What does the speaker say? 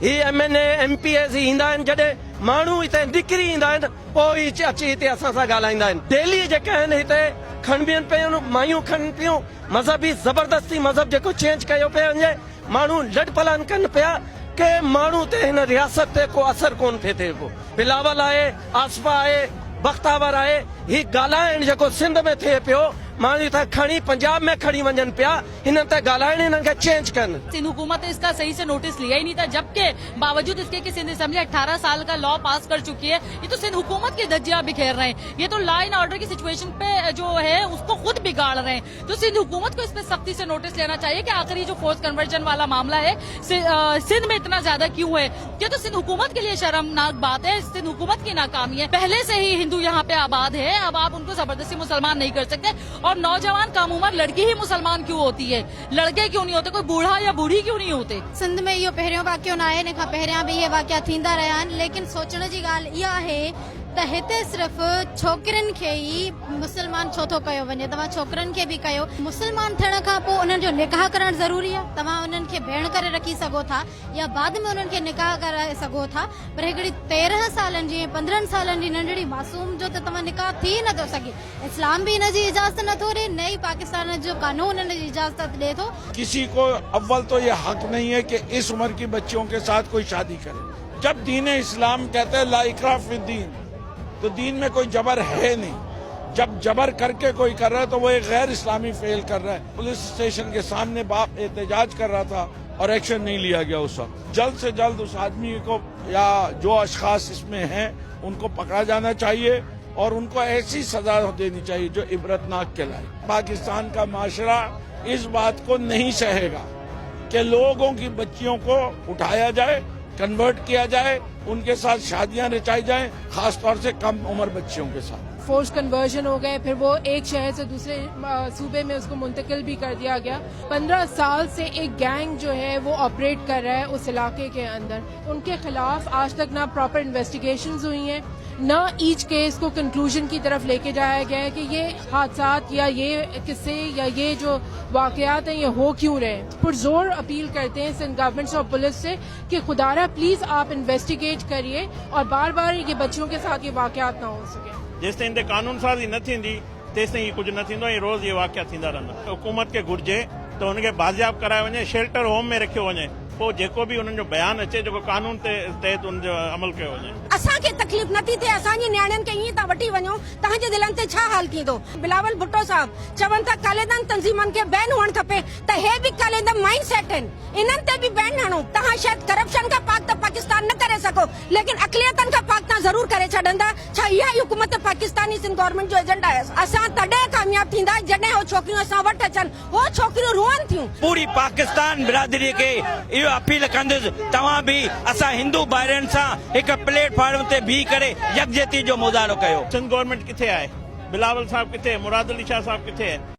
ही MNA MPS ईंदा आहिनि जॾहिं माण्हू हिते निकिरी ईंदा आहिनि पोइ ई अची हिते असां सां ॻाल्हाईंदा आहिनि। डेली जेके आहिनि हिते खणबियूं पियूं मायूं खणनि पियूं मज़हबी ज़बरदस्ती मज़हब जेको चेंज कयो पियो वञे माण्हू लॾ पलान कनि पिया के माण्हू ते हिन रियासत ते को असर कोन थिए थिए पियो। बिलावल आहे, आसफा आहे, बख्तावर आहे, ही ॻाल्हाइण जेको सिंध में थिए पियो माण्हू हितां खणी पंजाब में खणी वञनि पिया हिन ते ॻाल्हाइण हिननि खे चेंज कनि। सिंध हुकूमत ने इसका सही से नोटिस लिया ही नहीं था, जबकि बावजूद इसके कि सिंध असेंबली 18 साल का लॉ पास कर चुकी है। ये तो सिंध हुकूमत की धज्जियां बिखेर रहे हैं, ये तो लॉ एंड ऑर्डर की सिचुएशन पे जो है उसको खुद बिगाड़ रहे हैं। तो सिंध हुकूमत को इस पे सख्ती से नोटिस लेना चाहिए कि आखिर ये जो फोर्स कन्वर्जन वाला मामला है सिंध में इतना ज्यादा क्यों है। ये तो सिंध हुकूमत के लिए शर्मनाक बात है, सिंध हुकूमत की नाकामी है। पहले से ही हिंदू यहाँ पे आबाद है, अब आप उनको जबरदस्ती मुसलमान नहीं कर सकते। और नौजवान कम उम्र लड़की ही मुसलमान क्यों होती है, लड़के क्यों नहीं होते, कोई बूढ़ा या बूढ़ी क्यों नहीं होते। सिंध में इहो पहिरियों वाक़ियो न आहे, इन खां पहिरियां बि इहे वाक़िया थींदा रहिया आहिनि, लेकिन सोचण जी ॻाल्हि इहा आहे त हिते सिर्फ़ छोकिरियुनि खे ई मुसलमान छो थो कयो वञे। तव्हां छोकिरनि खे बि कयो, मुसलमान थियण खां पोइ उन्हनि जो निकाह करणु ज़रूरी आहे। तव्हां उन्हनि खे भेण करे रखी सघो था या बाद में उन्हनि खे निकाह कराए सघो था, पर हिकिड़ी 13 सालनि जी 15 सालनि जी नंढड़ी मासूम जो त तव्हां निकाह थी नथो सघे। इस्लाम भी हिन जी इजाज़त नथो ॾे, नई पाकिस्तान जो कानून हिन जी इजाज़त ॾे थो। किसी को अव्वल तो ये हक नहीं है कि इस उम्र की बच्चियों के साथ कोई शादी करे। जब दीन इस्लाम कहते हैं ला इकराह फिद दीन, तो दीन में कोई जबर है नहीं। जब जबर करके कोई कर रहा है तो वो एक गैर इस्लामी फेल कर रहा है। पुलिस स्टेशन के सामने बाप एहतजाज कर रहा था और एक्शन नहीं लिया गया उस वक्त। जल्द से जल्द उस आदमी को या जो अशखास इसमें हैं उनको पकड़ा जाना चाहिए और उनको ऐसी सजा देनी चाहिए जो इबरतनाक कहलाए। पाकिस्तान का माशरा इस बात को नहीं सहेगा कि लोगों की बच्चियों को उठाया जाए, कन्वर्ट किया जाए, उनके साथ शादियां रचाई जाएं, खासतौर से कम उम्र बच्चियों के साथ। फोर्स कन्वर्जन हो गए, फिर वो एक शहर से दूसरे सूबे में उसको मुंतकिल भी कर दिया गया। 15 साल से एक गैंग जो है वो ऑपरेट कर रहा है उस इलाके के अंदर। उनके खिलाफ आज तक ना प्रॉपर इन्वेस्टिगेशंस हुई हैं, ना ईच केस को कंक्लूजन की तरफ लेके जाया गया है कि ये हादसात या ये किस्से या ये जो वाकयात हैं ये हो क्यों रहे। पुरजोर अपील करते हैं सिंध गवर्नमेंट और पुलिस से कि खुदारा प्लीज आप इन्वेस्टिगेट करिए और बार बार ये बच्चियों के साथ ये वाकयात ना हो सके। जेसिताईं हिते कानून साज़ी न थींदी तेसिताईं कुझु न थींदो ऐं रोज़ इहे वाक़िया थींदा रहंदा। हुकूमत खे घुर्जे त हुनखे बाज़ियाब कराए वञे, शेल्टर होम में रखियो वञे, पोइ जेको बि उन्हनि जो बयानु अचे जेको कानून ते तहत उनजो अमल कयो वञे। असांखे तकलीफ़ नथी थिए, असांजी नियाणियुनि खे ईअं तव्हां वठी वञो, तव्हांजे दिलनि ते छा हाल थींदो। बिलावल भुट्टो साहब चवनि था कालेदान तंज़ीमनि खे बैन हुअणु खपे, त हे बि कालेदान माइंड सेट आहिनि, इन्हनि ते बि बैन हणो। तव्हां शायदि करप्शन खां पाक त पाकिस्तान न करे सघो, लेकिन अक़लियतनि खां पाक तव्हां ज़रूर करे छॾंदा। छा इहा ई हुकूमत पाकिस्तानी सिंध गवर्नमेंट जो एजेंडा आहे? असां तॾहिं कामयाब थींदा जॾहिं हो छोकिरियूं असां वटि अचनि, हो छोकिरियूं रोअनि थियूं। पूरी पाकिस्तान बिरादरी के इहो अपील कंदुसि तव्हां बि असां हिंदू भाइरनि सां हिकु प्लेटफॉर्म ते बीह करे यकजहती जो मुज़ाहिरो कयो। सिंध गवर्नमेंट किथे आहे? बिलावल साहब किथे? मुराद अली शाह साहब किथे?